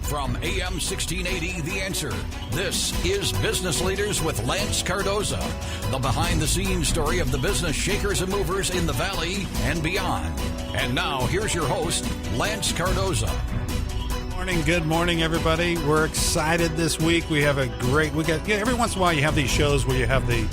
From AM 1680, The Answer, this is Business Leaders with Lance Cardoza, the behind-the-scenes story of the business shakers and movers in the Valley and beyond. And now, here's your host, Lance Cardoza. Good morning, everybody. We're excited this week. We have every once in a while you have these shows where you have the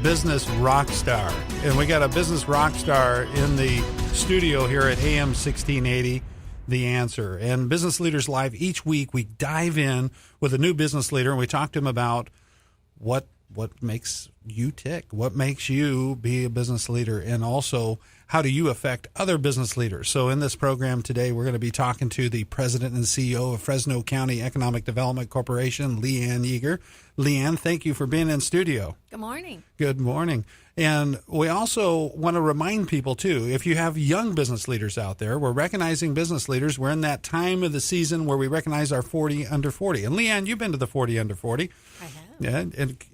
business rock star. And we got a business rock star in the studio here at AM 1680. The Answer. And Business Leaders Live, each week we dive in with a new business leader and we talk to them about what makes you tick, what makes you be a business leader, and also how do you affect other business leaders. So in this program today, we're going to be talking to the president and CEO of Fresno County Economic Development Corporation, Leanne Yeager. Leanne, thank you for being in studio. Good morning. Good morning. And we also want to remind people, too, if you have young business leaders out there, we're recognizing business leaders. We're in that time of the season where we recognize our 40 under 40. And Leanne, you've been to the 40 under 40. I have. Yeah,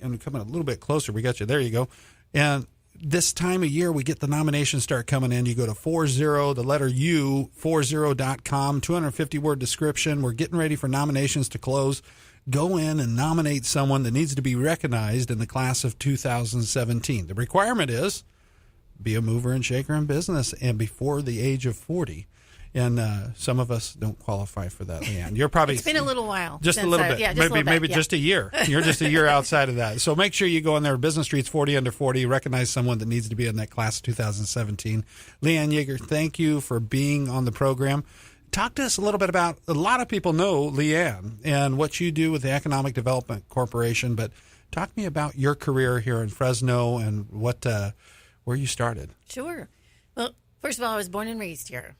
and coming a little bit closer. We got you. There you go. And this time of year, we get the nominations start coming in. You go to 40, the letter U, 40.com, 250-word description. We're getting ready for nominations to close. Go in and nominate someone that needs to be recognized in the class of 2017. The requirement is be a mover and shaker in business and before the age of 40. And some of us don't qualify for that, Leanne. You're probably it's been a little while. Just a little bit. Yeah, just maybe just a year. You're just a year outside of that. So make sure you go in there, Business Streets 40 under 40, recognize someone that needs to be in that class of 2017. Leanne Yeager, thank you for being on the program. Talk to us a little bit about, a lot of people know Leanne and what you do with the Economic Development Corporation, but talk to me about your career here in Fresno and where you started. Sure. Well, first of all, I was born and raised here.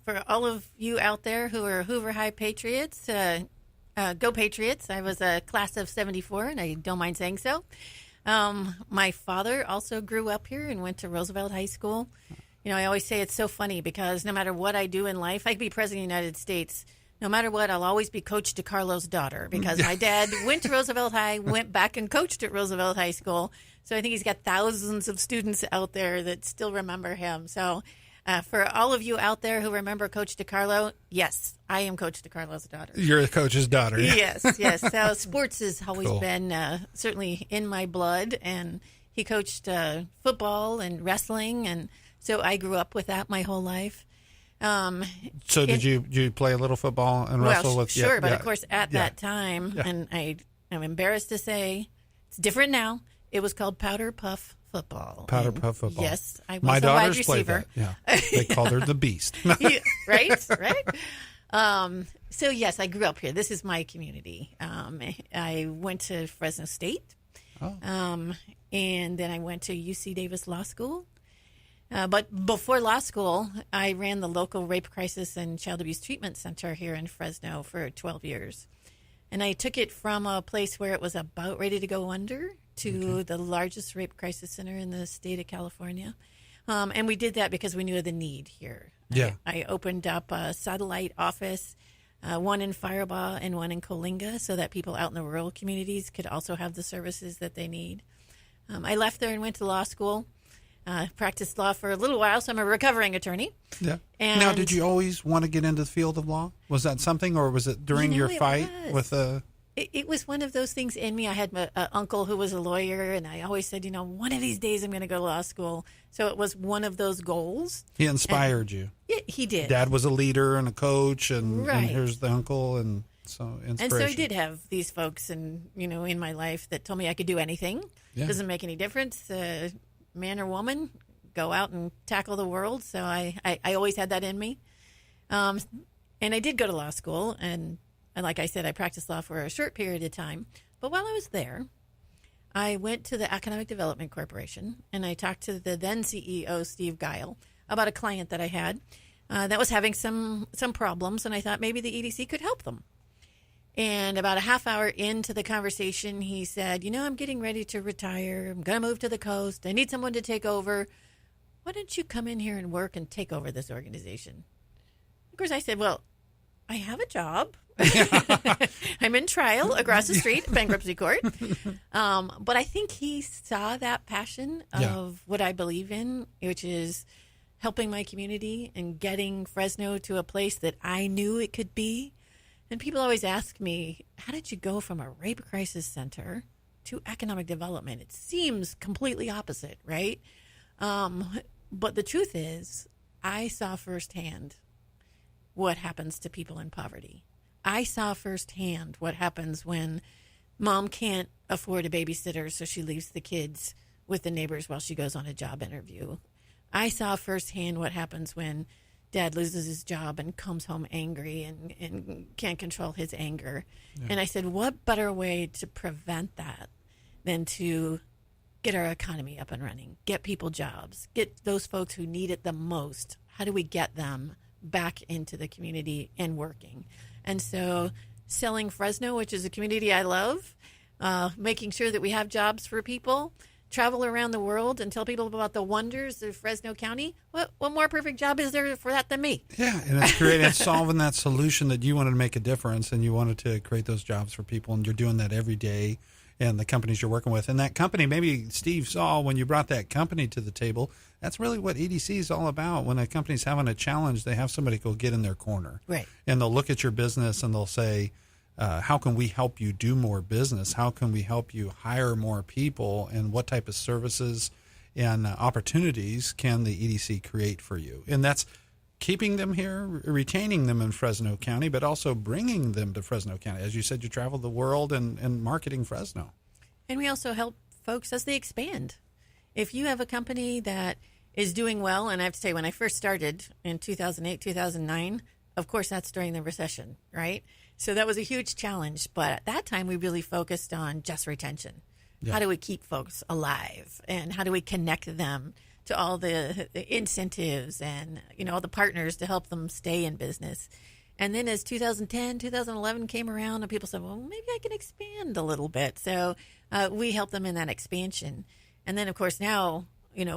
For all of you out there who are Hoover High Patriots, go Patriots. I was a class of 74, and I don't mind saying so. My father also grew up here and went to Roosevelt High School. You know, I always say it's so funny because no matter what I do in life, I could be president of the United States. No matter what, I'll always be Coach DeCarlo's daughter because my dad went to Roosevelt High, went back and coached at Roosevelt High School. So I think he's got thousands of students out there that still remember him. So for all of you out there who remember Coach DeCarlo, yes, I am Coach DeCarlo's daughter. You're the coach's daughter. Yes. So sports has always been certainly in my blood. And he coached football and wrestling, and so I grew up with that my whole life. So did you play a little football and wrestle with? Sure, yeah, but of course at that time, and I'm embarrassed to say, it's different now. It was called Powder Puff football. Powder Puff football. Yes, I was my a daughters wide played receiver. that. Yeah, they called her the Beast. Yeah, right. So yes, I grew up here. This is my community. I went to Fresno State, and then I went to UC Davis Law School. But before law school, I ran the local rape crisis and child abuse treatment center here in Fresno for 12 years. And I took it from a place where it was about ready to go under to the largest rape crisis center in the state of California. And we did that because we knew the need here. Yeah. I opened up a satellite office, one in Firebaugh and one in Coalinga, so that people out in the rural communities could also have the services that they need. I left there and went to law school. Practiced law for a little while, so I'm a recovering attorney. Yeah. And now, did you always want to get into the field of law? Was that something, or was it during your fight with a... It was one of those things in me. I had an uncle who was a lawyer, and I always said, one of these days I'm going to go to law school. So it was one of those goals. He inspired you. Yeah, he did. Dad was a leader and a coach, and Right. here's the uncle, and so inspiration. And so I did have these folks, in my life that told me I could do anything. Yeah. Doesn't make any difference. Man or woman, go out and tackle the world. So I always had that in me. And I did go to law school, and like I said, I practiced law for a short period of time. But while I was there, I went to the Economic Development Corporation, and I talked to the then CEO, Steve Guile, about a client that I had that was having some problems, and I thought maybe the EDC could help them. And about a half hour into the conversation, he said, I'm getting ready to retire. I'm going to move to the coast. I need someone to take over. Why don't you come in here and work and take over this organization? Of course, I said, well, I have a job. I'm in trial across the street, bankruptcy court. But I think he saw that passion of what I believe in, which is helping my community and getting Fresno to a place that I knew it could be. And people always ask me, how did you go from a rape crisis center to economic development? It seems completely opposite, right? But the truth is, I saw firsthand what happens to people in poverty. I saw firsthand what happens when mom can't afford a babysitter, so she leaves the kids with the neighbors while she goes on a job interview. I saw firsthand what happens when dad loses his job and comes home angry and can't control his anger. Yeah. And I said, what better way to prevent that than to get our economy up and running, get people jobs, get those folks who need it the most. How do we get them back into the community and working? And so selling Fresno, which is a community I love, making sure that we have jobs for people, travel around the world and tell people about the wonders of Fresno County. What more perfect job is there for that than me? Yeah, and it's solving that solution that you wanted to make a difference, and you wanted to create those jobs for people, and you're doing that every day, and the companies you're working with. And that company, maybe Steve saw when you brought that company to the table, that's really what EDC is all about. When a company's having a challenge, they have somebody go get in their corner. Right. And they'll look at your business and they'll say, how can we help you do more business? How can we help you hire more people? And what type of services and opportunities can the EDC create for you? And that's keeping them here, retaining them in Fresno County, but also bringing them to Fresno County. As you said, you travel the world and marketing Fresno. And we also help folks as they expand. If you have a company that is doing well, and I have to say, when I first started in 2008, 2009, of course, that's during the recession, right? So that was a huge challenge. But at that time, we really focused on just retention. Yeah. How do we keep folks alive? And how do we connect them to all the incentives and, all the partners to help them stay in business? And then as 2010, 2011 came around, and people said, well, maybe I can expand a little bit. So we helped them in that expansion. And then, of course, now,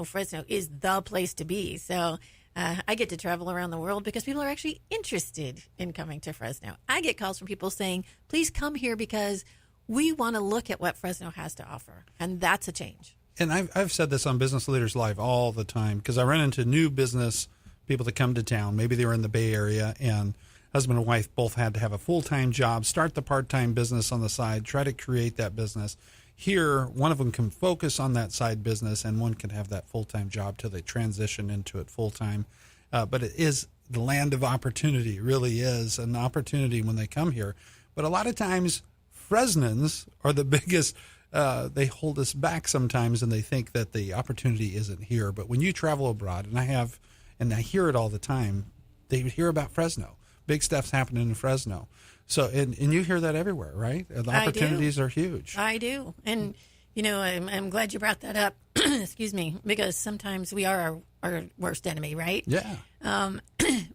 Fresno is the place to be. So I get to travel around the world because people are actually interested in coming to Fresno. I get calls from people saying, please come here because we want to look at what Fresno has to offer. And that's a change. And I've said this on Business Leaders Live all the time because I run into new business people that come to town. Maybe they were in the Bay Area and husband and wife both had to have a full-time job, start the part-time business on the side, try to create that business. Here, one of them can focus on that side business and one can have that full-time job till they transition into it full-time. But it is the land of opportunity. It really is an opportunity when they come here. But a lot of times, Fresnans are the biggest. They hold us back sometimes and they think that the opportunity isn't here. But when you travel abroad, and I hear it all the time, they hear about Fresno. Big stuff's happening in Fresno. So, and you hear that everywhere, right? The opportunities are huge. I do. And, I'm glad you brought that up, excuse me, because sometimes we are our worst enemy, right? Yeah.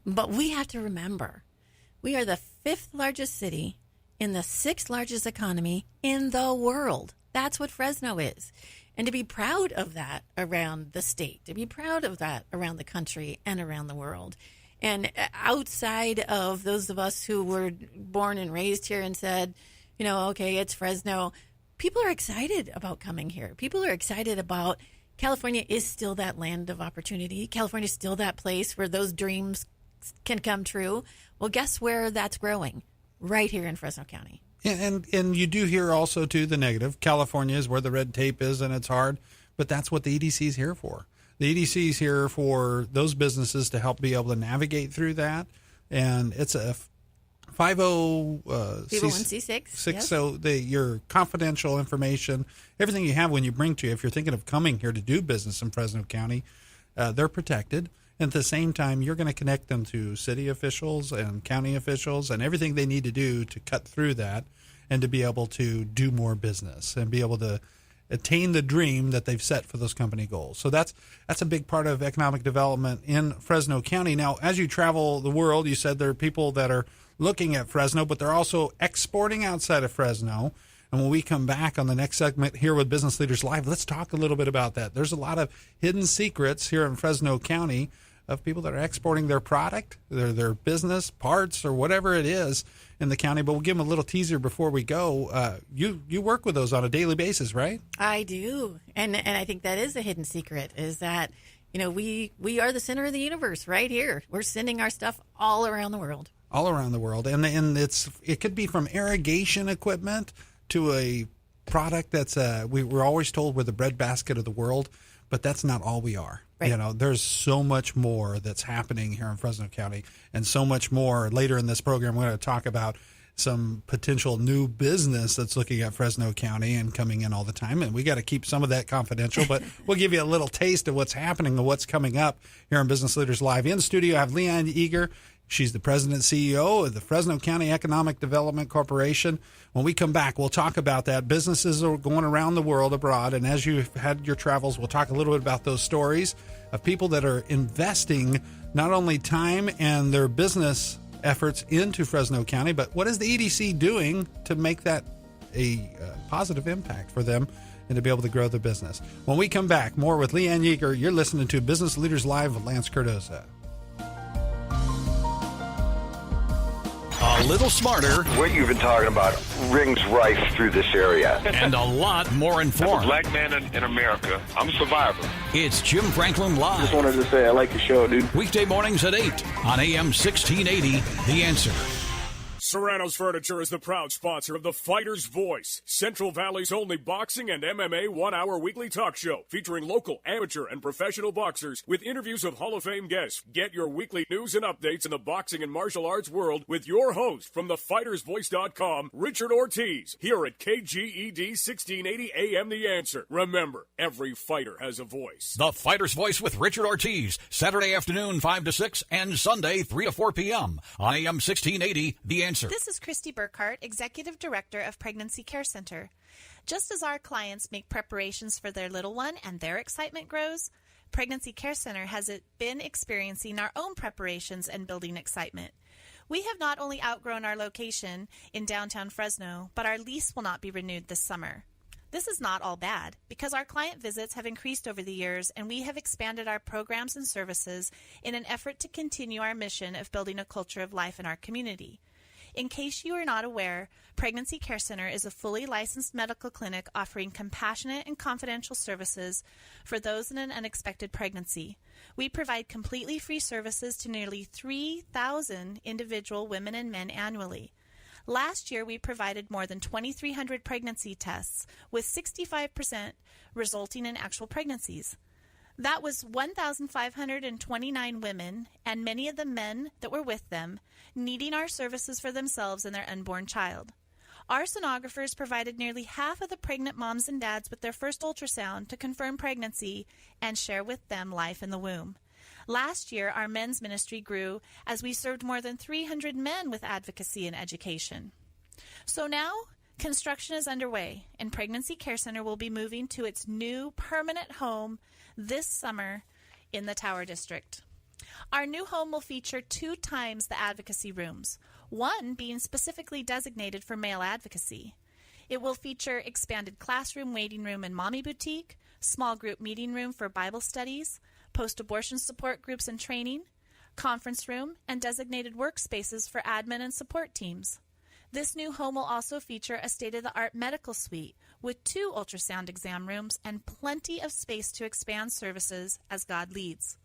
But we have to remember, we are the 5th largest city in the 6th largest economy in the world. That's what Fresno is. And to be proud of that around the state, to be proud of that around the country and around the world. And outside of those of us who were born and raised here and said, okay, it's Fresno, people are excited about coming here. People are excited about California is still that land of opportunity. California is still that place where those dreams can come true. Well, guess where that's growing? Right here in Fresno County. And you do hear also, too, the negative. California is where the red tape is and it's hard, but that's what the EDC is here for. The EDC is here for those businesses to help be able to navigate through that. And it's a 501c6. Yes. So your confidential information, everything you have when you bring to you, if you're thinking of coming here to do business in Fresno County, they're protected. And at the same time, you're going to connect them to city officials and county officials and everything they need to do to cut through that and to be able to do more business and be able to attain the dream that they've set for those company goals. So that's a big part of economic development in Fresno County. Now, as you travel the world, you said there are people that are looking at Fresno, but they're also exporting outside of Fresno. And when we come back on the next segment here with Business Leaders Live, let's talk a little bit about that. There's a lot of hidden secrets here in Fresno County of people that are exporting their product, their business, parts, or whatever it is in the county. But we'll give them a little teaser before we go. You work with those on a daily basis, right? I do. And I think that is a hidden secret, is that, we are the center of the universe right here. We're sending our stuff all around the world. all around the world. And it could be from irrigation equipment to a product that's we're always told we're the breadbasket of the world, but that's not all we are. Right. You know, there's so much more that's happening here in Fresno County, and so much more. Later in this program, we're going to talk about some potential new business that's looking at Fresno County and coming in all the time. And we got to keep some of that confidential, but we'll give you a little taste of what's happening and what's coming up here on Business Leaders Live. In the studio, I have Leanne Eager. She's the president and CEO of the Fresno County Economic Development Corporation. When we come back, we'll talk about that. Businesses are going around the world abroad, and as you've had your travels, we'll talk a little bit about those stories of people that are investing not only time and their business efforts into Fresno County, but what is the EDC doing to make that a positive impact for them and to be able to grow their business. When we come back, more with Leanne Yeager. You're listening to Business Leaders Live with Lance Cardoza. A little smarter. What you've been talking about rings rife through this area. And a lot more informed. Black man in America. I'm a survivor. It's Jim Franklin Live. Just wanted to say I like the show, dude. Weekday mornings at 8 on AM 1680, The Answer. Serrano's Furniture is the proud sponsor of The Fighter's Voice, Central Valley's only boxing and MMA one-hour weekly talk show featuring local, amateur, and professional boxers with interviews of Hall of Fame guests. Get your weekly news and updates in the boxing and martial arts world with your host from thefightersvoice.com, Richard Ortiz, here at KGED 1680 AM The Answer. Remember, every fighter has a voice. The Fighter's Voice with Richard Ortiz, Saturday afternoon 5 to 6 and Sunday 3 to 4 p.m. on AM 1680, The Answer. This is Christy Burkhart, Executive Director of Pregnancy Care Center. Just as our clients make preparations for their little one and their excitement grows, Pregnancy Care Center has been experiencing our own preparations and building excitement. We have not only outgrown our location in downtown Fresno, but our lease will not be renewed this summer. This is not all bad, because our client visits have increased over the years and we have expanded our programs and services in an effort to continue our mission of building a culture of life in our community. In case you are not aware, Pregnancy Care Center is a fully licensed medical clinic offering compassionate and confidential services for those in an unexpected pregnancy. We provide completely free services to nearly 3,000 individual women and men annually. Last year, we provided more than 2,300 pregnancy tests, with 65% resulting in actual pregnancies. That was 1,529 women, and many of the men that were with them, needing our services for themselves and their unborn child. Our sonographers provided nearly half of the pregnant moms and dads with their first ultrasound to confirm pregnancy and share with them life in the womb. Last year, our men's ministry grew as we served more than 300 men with advocacy and education. So now, construction is underway, and Pregnancy Care Center will be moving to its new permanent home this summer in the Tower District. Our new home will feature 2 times the advocacy rooms, one being specifically designated for male advocacy. It will feature expanded classroom, waiting room, and mommy boutique, small group meeting room for Bible studies, post-abortion support groups and training, conference room, and designated workspaces for admin and support teams. This new home will also feature a state-of-the-art medical suite with 2 ultrasound exam rooms and plenty of space to expand services as God leads.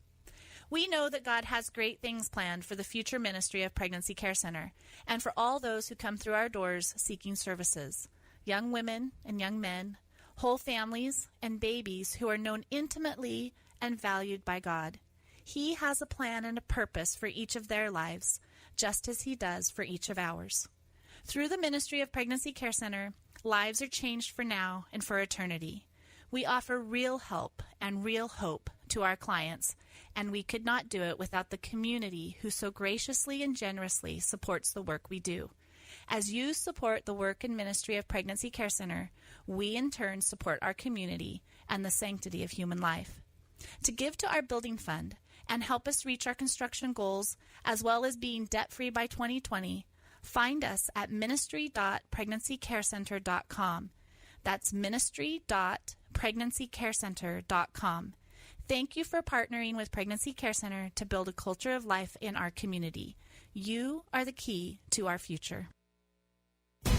We know that God has great things planned for the future ministry of Pregnancy Care Center and for all those who come through our doors seeking services, young women and young men, whole families, and babies who are known intimately and valued by God. He has a plan and a purpose for each of their lives, just as He does for each of ours. Through the ministry of Pregnancy Care Center, lives are changed for now and for eternity. We offer real help and real hope to our clients, and we could not do it without the community who so graciously and generously supports the work we do. As you support the work and ministry of Pregnancy Care Center, we in turn support our community and the sanctity of human life. To give to our building fund and help us reach our construction goals, as well as being debt-free by 2020, find us at ministry.pregnancycarecenter.com. That's ministry.pregnancycarecenter.com. Thank you for partnering with Pregnancy Care Center to build a culture of life in our community. You are the key to our future.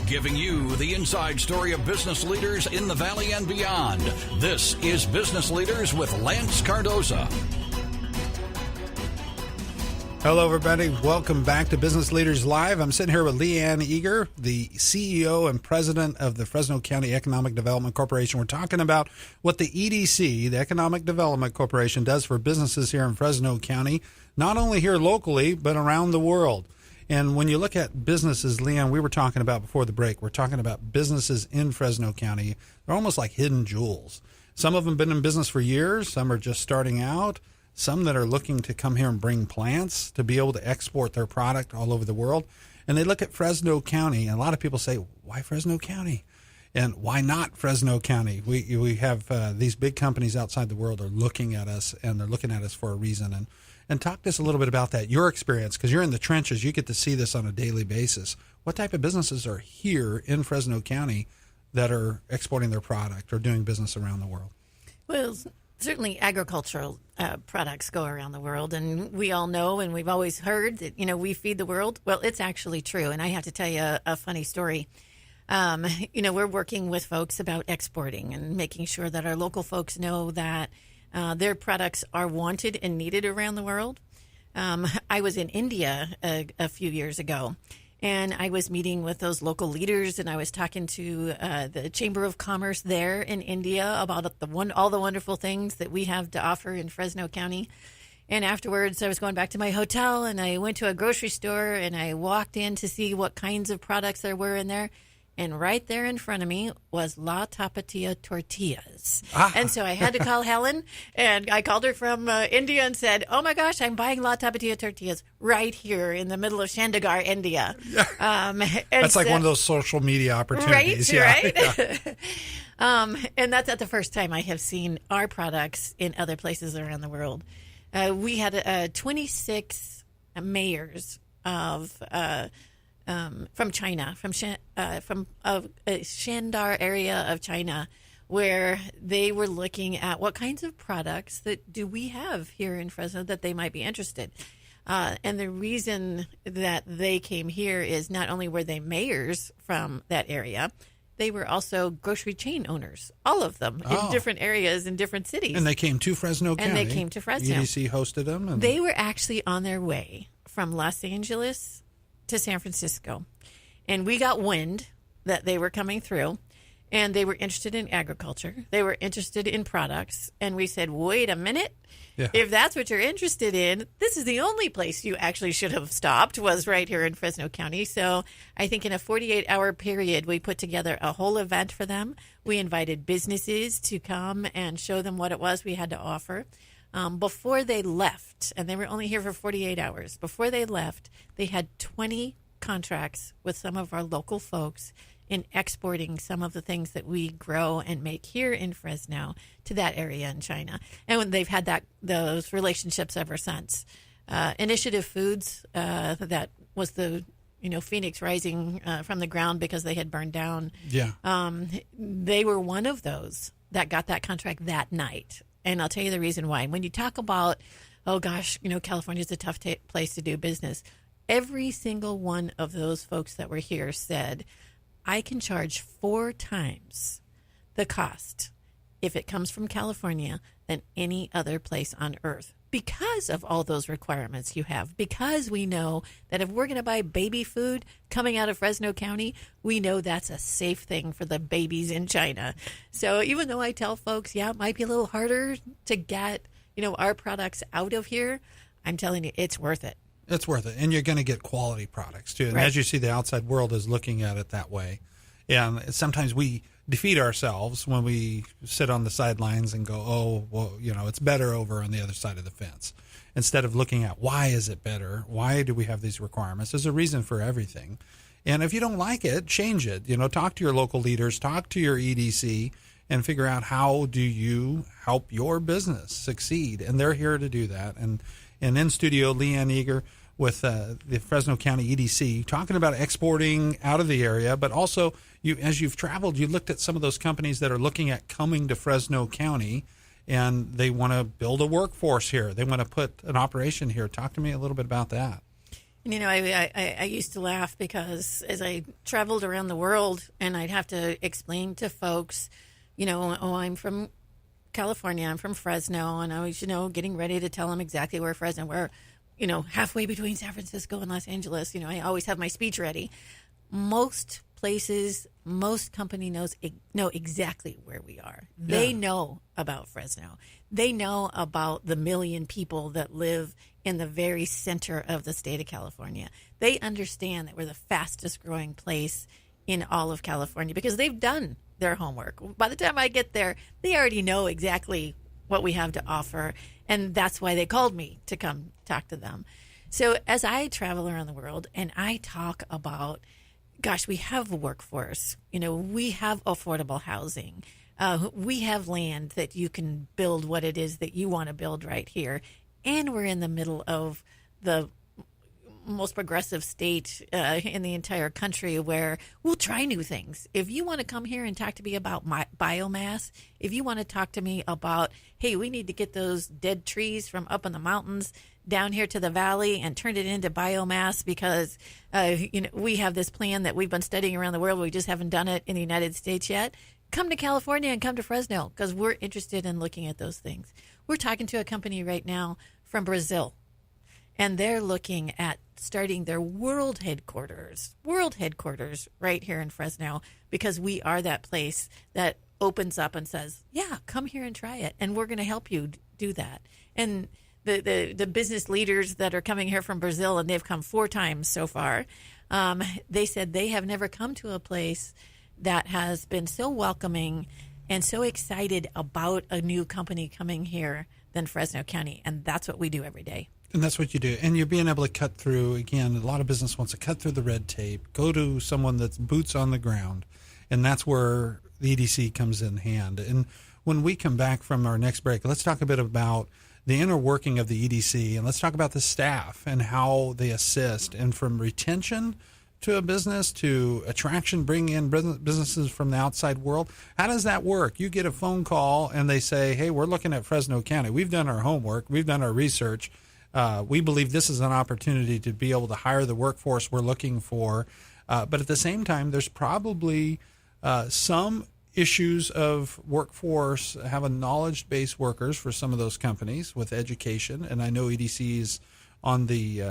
Giving you the inside story of business leaders in the Valley and beyond. This is Business Leaders with Lance Cardoza. Hello, everybody. Welcome back to Business Leaders Live. I'm sitting here with Leanne Eager, the CEO and president of the Fresno County Economic Development Corporation. We're talking about what the EDC, the Economic Development Corporation, does for businesses here in Fresno County, not only here locally, but around the world. And when you look at businesses, Leanne, we were talking about before the break, we're talking about businesses in Fresno County. They're almost like hidden jewels. Some of them have been in business for years. Some are just starting out. Some that are looking to come here and bring plants to be able to export their product all over the world. And they look at Fresno County, and a lot of people say, why Fresno County? And why not Fresno County? We have these big companies outside the world are looking at us, and they're looking at us for a reason. And talk to us a little bit about that, your experience, because you're in the trenches. You get to see this on a daily basis. What type of businesses are here in Fresno County that are exporting their product or doing business around the world? Well, certainly agricultural products go around the world, and we all know, and we've always heard that, we feed the world. Well, it's actually true, and I have to tell you a funny story. We're working with folks about exporting and making sure that our local folks know that their products are wanted and needed around the world. I was in India a few years ago, and I was meeting with those local leaders, and I was talking to the Chamber of Commerce there in India about all the wonderful things that we have to offer in Fresno County. And afterwards, I was going back to my hotel, and I went to a grocery store, and I walked in to see what kinds of products there were in there. And right there in front of me was La Tapatía tortillas. And so I had to call Helen, and I called her from India and said, oh my gosh, I'm buying La Tapatía tortillas right here in the middle of Chandigarh, India. That's like one of those social media opportunities. Right? Yeah. And that's not the first time I have seen our products in other places around the world. We had 26 mayors of... from China, from a Shandar area of China, where they were looking at what kinds of products that do we have here in Fresno that they might be interested. And the reason that they came here is not only were they mayors from that area, they were also grocery chain owners, all of them in different areas in different cities. And they came to Fresno County. And they came to Fresno. EDC hosted them. And they were actually on their way from Los Angeles to San Francisco, and we got wind that they were coming through, and they were interested in agriculture. They were interested in products, and we said, wait a minute. Yeah. If that's what you're interested in, this is the only place you actually should have stopped, was right here in Fresno County. So I think in a 48-hour period, we put together a whole event for them. We invited businesses to come and show them what it was we had to offer. Before they left, and they were only here for 48 hours, before they left, they had 20 contracts with some of our local folks in exporting some of the things that we grow and make here in Fresno to that area in China. And they've had those relationships ever since. Initiative Foods, that was the Phoenix rising from the ground because they had burned down. Yeah. They were one of those that got that contract that night. And I'll tell you the reason why. When you talk about, oh gosh, California is a tough place to do business, every single one of those folks that were here said, I can charge 4 times the cost if it comes from California than any other place on earth, because of all those requirements you have, because we know that if we're going to buy baby food coming out of Fresno County, we know that's a safe thing for the babies in China. So even though I tell folks, it might be a little harder to get, our products out of here, I'm telling you, it's worth it. It's worth it. And you're going to get quality products, too. And as you see, the outside world is looking at it that way. And sometimes we defeat ourselves when we sit on the sidelines and go, oh, well, it's better over on the other side of the fence. Instead of looking at why is it better? Why do we have these requirements? There's a reason for everything. And if you don't like it, change it. Talk to your local leaders, talk to your EDC, and figure out how do you help your business succeed. And they're here to do that. And in studio, Leanne Eager with the Fresno County EDC, talking about exporting out of the area, but also as you've traveled, you looked at some of those companies that are looking at coming to Fresno County, and they want to build a workforce here. They want to put an operation here. Talk to me a little bit about that. I used to laugh because as I traveled around the world and I'd have to explain to folks, I'm from California, I'm from Fresno, and I was, getting ready to tell them exactly where Fresno were. halfway between San Francisco and Los Angeles. I always have my speech ready. Most places, most company know exactly where we are. Yeah. They know about Fresno. They know about the 1 million people that live in the very center of the state of California. They understand that we're the fastest growing place in all of California because they've done their homework. By the time I get there, they already know exactly what we have to offer, and that's why they called me to come talk to them. So as I travel around the world and I talk about, gosh, we have a workforce, we have affordable housing, we have land that you can build what it is that you want to build right here, and we're in the middle of the most progressive state in the entire country where we'll try new things. If you want to come here and talk to me about biomass, if you want to talk to me about, hey, we need to get those dead trees from up in the mountains down here to the valley and turn it into biomass because we have this plan that we've been studying around the world. We just haven't done it in the United States yet. Come to California and come to Fresno because we're interested in looking at those things. We're talking to a company right now from Brazil, and they're looking at starting their world headquarters right here in Fresno because we are that place that opens up and says, yeah, come here and try it. And we're going to help you do that. And the business leaders that are coming here from Brazil, and they've come 4 times so far, they said they have never come to a place that has been so welcoming and so excited about a new company coming here than Fresno County. And that's what we do every day. And that's what you do. And you're being able to cut through, again, a lot of business wants to cut through the red tape, go to someone that's boots on the ground. And that's where the EDC comes in hand. And when we come back from our next break, let's talk a bit about the inner working of the EDC. And let's talk about the staff and how they assist. And from retention to a business to attraction, bringing in businesses from the outside world. How does that work? You get a phone call and they say, hey, we're looking at Fresno County. We've done our homework. We've done our research. We believe this is an opportunity to be able to hire the workforce we're looking for. But at the same time, there's probably some issues of workforce, having knowledge-based workers for some of those companies with education. And I know EDC is on the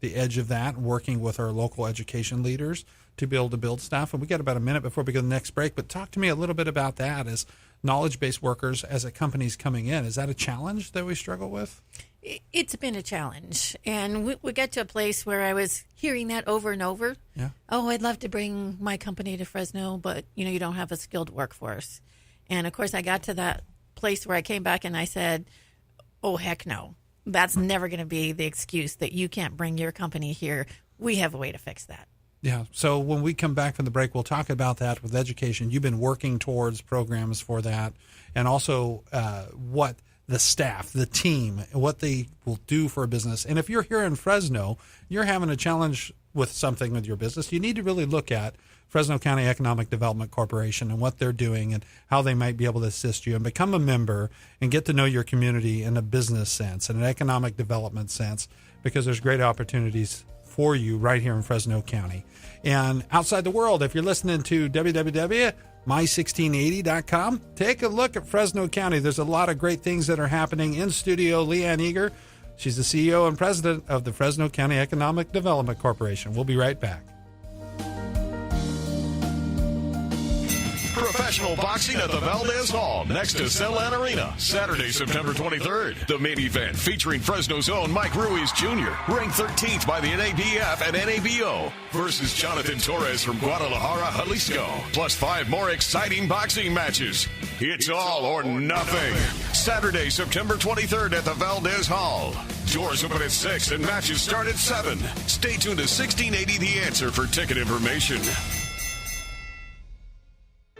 edge of that, working with our local education leaders to be able to build staff. And we got about a minute before we go to the next break. But talk to me a little bit about that as knowledge-based workers as a company's coming in. Is that a challenge that we struggle with? It's been a challenge, and we got to a place where I was hearing that over and over. Yeah. Oh, I'd love to bring my company to Fresno, but you don't have a skilled workforce. And of course, I got to that place where I came back and I said, oh, heck no. That's never going to be the excuse that you can't bring your company here. We have a way to fix that. Yeah. So when we come back from the break, we'll talk about that with education. You've been working towards programs for that, and also what the staff, the team, what they will do for a business. And if you're here in Fresno, you're having a challenge with something with your business, you need to really look at Fresno County Economic Development Corporation and what they're doing and how they might be able to assist you, and become a member and get to know your community in a business sense and an economic development sense, because there's great opportunities for you right here in Fresno County. And outside the world, if you're listening to www.my1680.com, take a look at Fresno County. There's a lot of great things that are happening. In studio, Leanne Eager. She's the CEO and president of the Fresno County Economic Development Corporation. We'll be right back. Professional boxing at the Valdez Hall next to Cellan Arena, Saturday, September 23rd. The main event featuring Fresno's own Mike Ruiz Jr., ranked 13th by the NABF and NABO, versus Jonathan Torres from Guadalajara, Jalisco, plus 5 more exciting boxing matches. It's all or nothing. Saturday, September 23rd at the Valdez Hall. Doors open at 6 and matches start at 7. Stay tuned to 1680 The Answer for ticket information.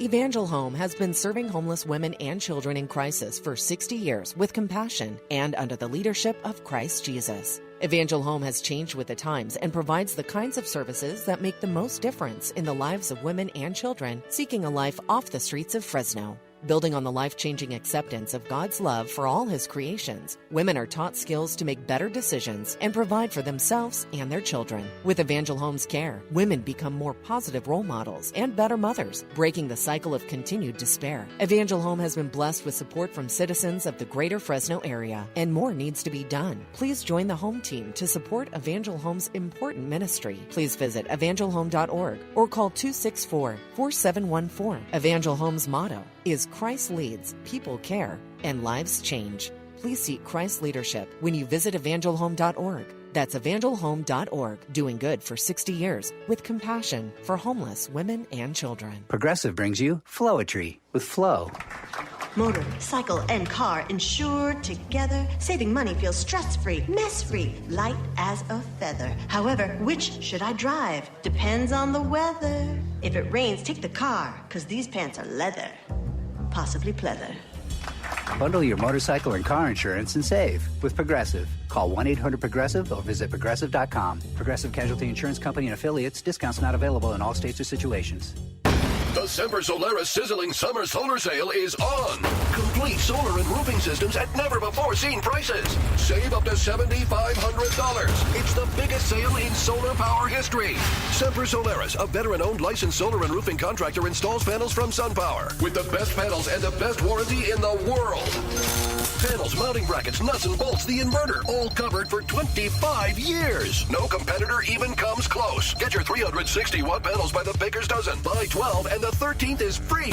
Evangel Home has been serving homeless women and children in crisis for 60 years with compassion and under the leadership of Christ Jesus. Evangel Home has changed with the times and provides the kinds of services that make the most difference in the lives of women and children seeking a life off the streets of Fresno. Building on the life-changing acceptance of God's love for all His creations, women are taught skills to make better decisions and provide for themselves and their children. With Evangel Homes Care, women become more positive role models and better mothers, breaking the cycle of continued despair. Evangel Home has been blessed with support from citizens of the greater Fresno area, and more needs to be done. Please join the home team to support Evangel Home's important ministry. Please visit evangelhome.org or call 264-4714. Evangel Home's motto is Christ leads, people care, and lives change. Please seek Christ leadership when you visit evangelhome.org. That's evangelhome.org, doing good for 60 years with compassion for homeless women and children. Progressive brings you Flowetry with Flow. Motor, cycle, and car insured together. Saving money feels stress-free, mess-free, light as a feather. However, which should I drive? Depends on the weather. If it rains, take the car, because these pants are leather. Possibly pleather. Bundle your motorcycle and car insurance and save with Progressive. Call 1-800-PROGRESSIVE or visit Progressive.com. Progressive Casualty Insurance Company and Affiliates. Discounts not available in all states or situations. The Semper Solaris Sizzling Summer Solar Sale is on. Complete solar and roofing systems at never-before-seen prices. Save up to $7,500. It's the biggest sale in solar power history. Semper Solaris, a veteran-owned licensed solar and roofing contractor, installs panels from SunPower with the best panels and the best warranty in the world. Panels, mounting brackets, nuts and bolts, the inverter, all covered for 25 years. No competitor even comes close. Get your 360-watt panels by the baker's dozen. Buy 12 and the 13th is free.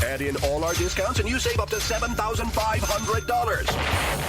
Add in all our discounts and you save up to $7,500.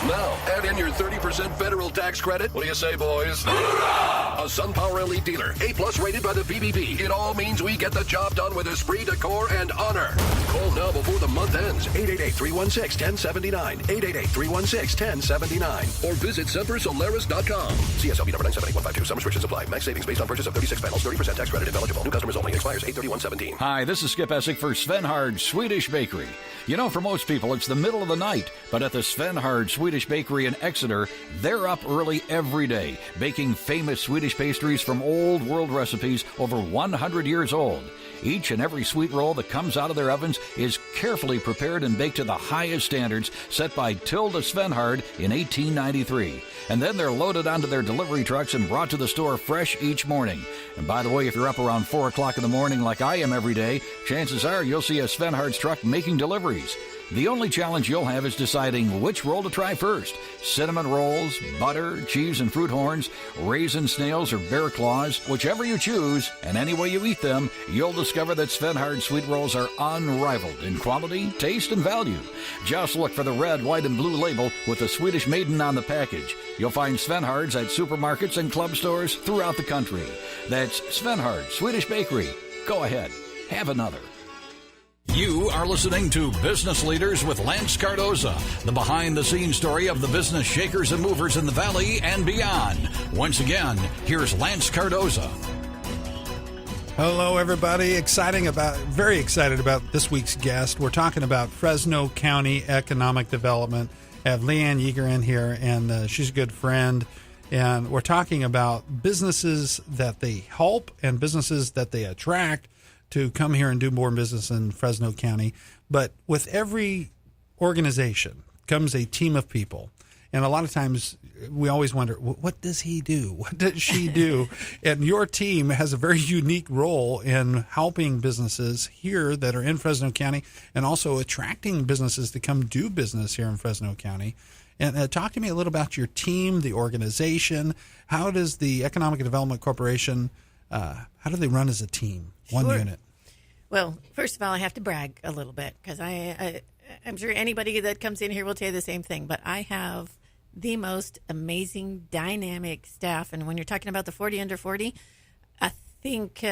Now, add in your 30% federal tax credit. What do you say, boys? A SunPower Elite dealer, A+ rated by the BBB. It all means we get the job done with esprit de corps and honor. Call now before the month ends. 888-316-1079. 888-316-1079. Or visit SemperSolaris.com. CSLB number 978152. Some restrictions apply. Max savings based on purchase of 36 panels. 30% tax credit if eligible. New customers only. Expires 8/31/17. Hi, this is Skip Essick for Svenhard Swedish Bakery. You know, for most people, it's the middle of the night, but at the Svenhard Swedish Bakery in Exeter, they're up early every day, baking famous Swedish pastries from old world recipes over 100 years old. Each and every sweet roll that comes out of their ovens is carefully prepared and baked to the highest standards set by Tilda Svenhard in 1893. And then they're loaded onto their delivery trucks and brought to the store fresh each morning. And by the way, if you're up around 4 o'clock in the morning like I am every day, chances are you'll see a Svenhard's truck making deliveries. The only challenge you'll have is deciding which roll to try first. Cinnamon rolls, butter, cheese and fruit horns, raisin snails, or bear claws. Whichever you choose, and any way you eat them, you'll discover that Svenhard sweet rolls are unrivaled in quality, taste, and value. Just look for the red, white, and blue label with the Swedish maiden on the package. You'll find Svenhards at supermarkets and club stores throughout the country. That's Svenhard Swedish Bakery. Go ahead, have another. You are listening to Business Leaders with Lance Cardoza, the behind-the-scenes story of the business shakers and movers in the Valley and beyond. Once again, here's Lance Cardoza. Hello, everybody. Very excited about this week's guest. We're talking about Fresno County economic development. I have Leanne Yeager in here, and she's a good friend. And we're talking about businesses that they help and businesses that they attract to come here and do more business in Fresno County. But with every organization comes a team of people. And a lot of times we always wonder, what does he do? What does she do? And your team has a very unique role in helping businesses here that are in Fresno County and also attracting businesses to come do business here in Fresno County. And talk to me a little about your team, the organization. How does the Economic Development Corporation, how do they run as a team, one unit? Well, first of all, I have to brag a little bit because I'm sure anybody that comes in here will tell you the same thing, but I have the most amazing, dynamic staff. And when you're talking about the 40 under 40, I think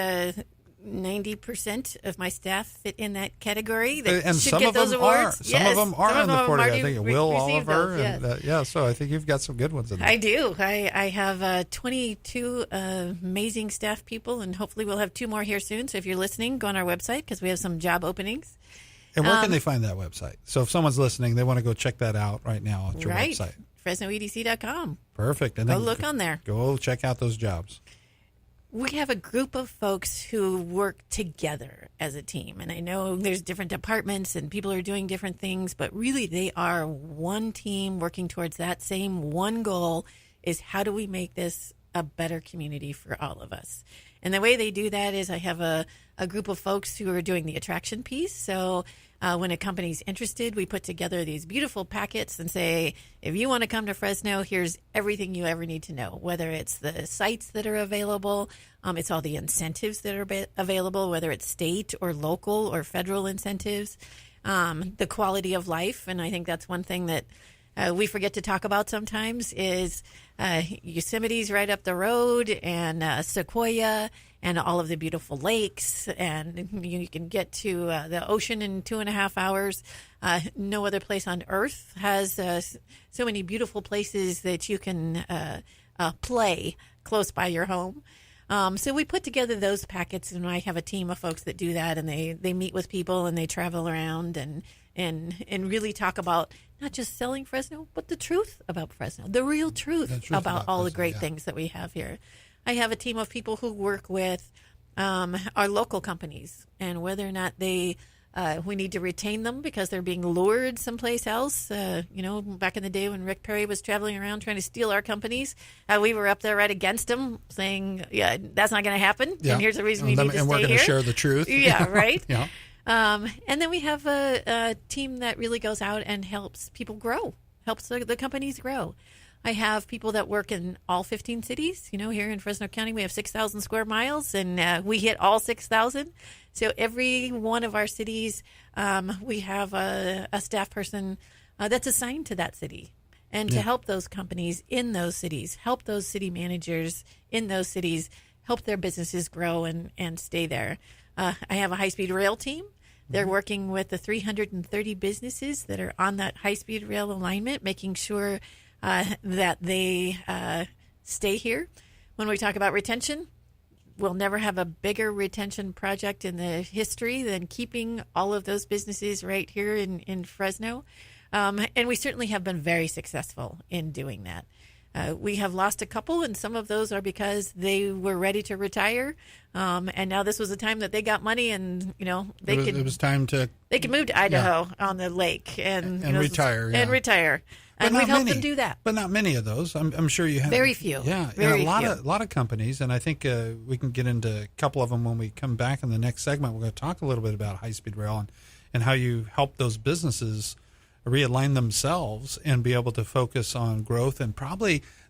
90% of my staff fit in that category. And some of them are. Some of them are in the 40. I think Will Oliver. Those, yes. So I think you've got some good ones in there. I do. I have 22 amazing staff people, and hopefully we'll have 2 more here soon. So if you're listening, go on our website because we have some job openings. And where can they find that website? So if someone's listening, they want to go check that out right now at your website. FresnoEDC.com. Perfect. And go then look on there. Go check out those jobs. We have a group of folks who work together as a team. And I know there's different departments and people are doing different things, but really they are one team working towards that same one goal, is how do we make this a better community for all of us? And the way they do that is I have a group of folks who are doing the attraction piece. So when a company's interested, we put together these beautiful packets and say, if you want to come to Fresno, here's everything you ever need to know, whether it's the sites that are available, it's all the incentives that are available, whether it's state or local or federal incentives, the quality of life. And I think that's one thing that we forget to talk about sometimes is Yosemite's right up the road, and Sequoia, and all of the beautiful lakes, and you can get to the ocean in 2.5 hours. No other place on earth has so many beautiful places that you can play close by your home. So we put together those packets, and I have a team of folks that do that, and they meet with people and they travel around and really talk about not just selling Fresno, but the truth about Fresno, the real truth about all the great things that we have here. I have a team of people who work with our local companies, and whether or not we need to retain them because they're being lured someplace else. Back in the day when Rick Perry was traveling around trying to steal our companies, we were up there right against him saying, yeah, that's not going to happen. Yeah. And here's the reason we need to stay here. And we're going to share the truth. Yeah, right? Yeah. And then we have a team that really goes out and helps people grow, helps the companies grow. I have people that work in all 15 cities. Here in Fresno County, we have 6,000 square miles, and we hit all 6,000. So every one of our cities, we have a staff person that's assigned to that city, and to help those companies in those cities, help those city managers in those cities, help their businesses grow and stay there. I have a high-speed rail team. They're working with the 330 businesses that are on that high-speed rail alignment, making sure that they stay here. When we talk about retention, we'll never have a bigger retention project in the history than keeping all of those businesses right here in Fresno. And we certainly have been very successful in doing that. We have lost a couple, and some of those are because they were ready to retire, and now this was the time that they got money, and it was time to move to Idaho on the lake and retire and retire. And we've helped them do that, but not many of those. I'm sure you have very few. Yeah, very and few. a lot of companies, and I think we can get into a couple of them when we come back in the next segment. We're going to talk a little bit about high-speed rail and how you help those businesses realign themselves and be able to focus on growth. And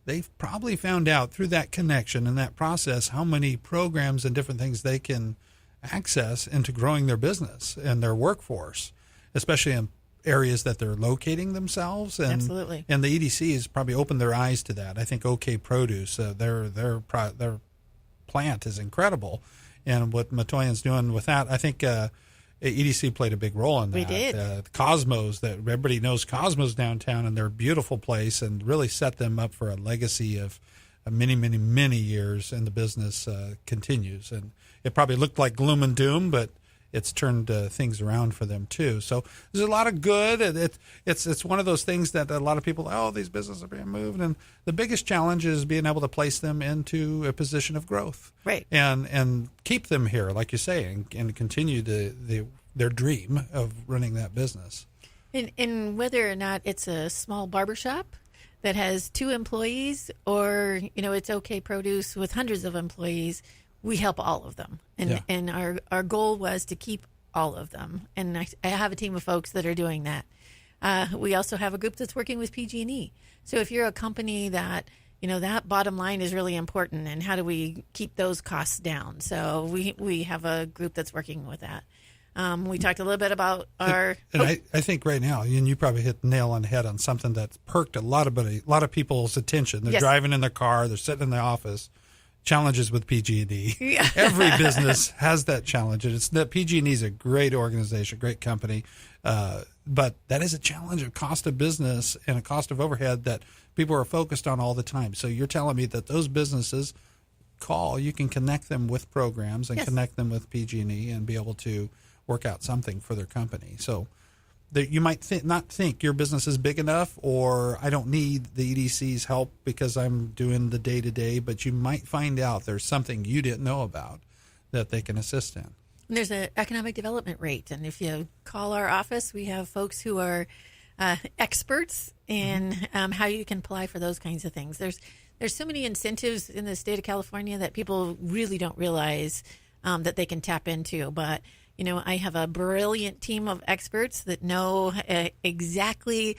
they've probably found out through that connection and that process how many programs and different things they can access into growing their business and their workforce, especially in areas that they're locating themselves. And, absolutely. And the EDC has probably opened their eyes to that. I think OK Produce, their plant is incredible. And what Matoyan's doing with that, I think EDC played a big role in that. We did. Cosmos, that everybody knows Cosmos downtown, and they're a beautiful place, and really set them up for a legacy of many, many, many years, and the business continues. And it probably looked like gloom and doom, but it's turned things around for them too. So there's a lot of good. It's one of those things that a lot of people, these businesses are being moved, and the biggest challenge is being able to place them into a position of growth, right? And keep them here, like you say, and continue their dream of running that business. And whether or not it's a small barbershop that has 2 employees, or it's OK Produce with hundreds of employees, we help all of them. And our goal was to keep all of them. And I have a team of folks that are doing that. We also have a group that's working with PG&E. So if you're a company that, that bottom line is really important, and how do we keep those costs down? So we have a group that's working with that. We talked a little bit about our... I think right now, and you probably hit the nail on the head on something that's perked a lot of people's attention. They're driving in their car, they're sitting in the office. Challenges with PG&E. Yeah. Every business has that challenge, and it's that PG&E is a great organization, great company, but that is a challenge, a cost of business and a cost of overhead that people are focused on all the time. So you're telling me that those businesses you can connect them with programs and connect them with PG&E and be able to work out something for their company. So that you might not think your business is big enough, or I don't need the EDC's help because I'm doing the day-to-day, but you might find out there's something you didn't know about that they can assist in. And there's an economic development rate, and if you call our office, we have folks who are experts in how you can apply for those kinds of things. There's so many incentives in the state of California that people really don't realize that they can tap into, but I have a brilliant team of experts that know exactly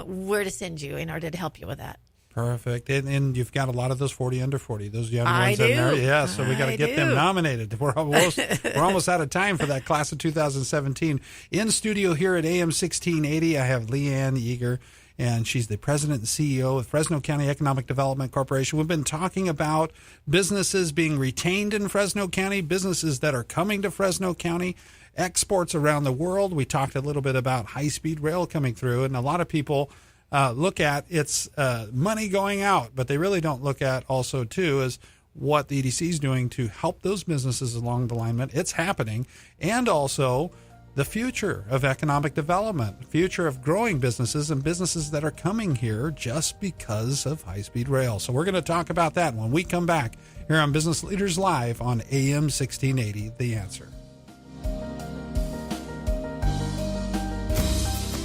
where to send you in order to help you with that. Perfect. And you've got a lot of those 40 under 40, those young ones in there. Yeah, so we got to get them nominated. We're almost out of time for that class of 2017. In studio here at AM 1680, I have Leanne Eager, and she's the president and CEO of Fresno County Economic Development Corporation. We've been talking about businesses being retained in Fresno County, businesses that are coming to Fresno County, exports around the world. We talked a little bit about high-speed rail coming through, and a lot of people look at its money going out, but they really don't look at also, too, is what the EDC is doing to help those businesses along the alignment. It's happening, and also the future of economic development, future of growing businesses and businesses that are coming here just because of high-speed rail. So we're going to talk about that when we come back here on Business Leaders Live on AM 1680, The Answer.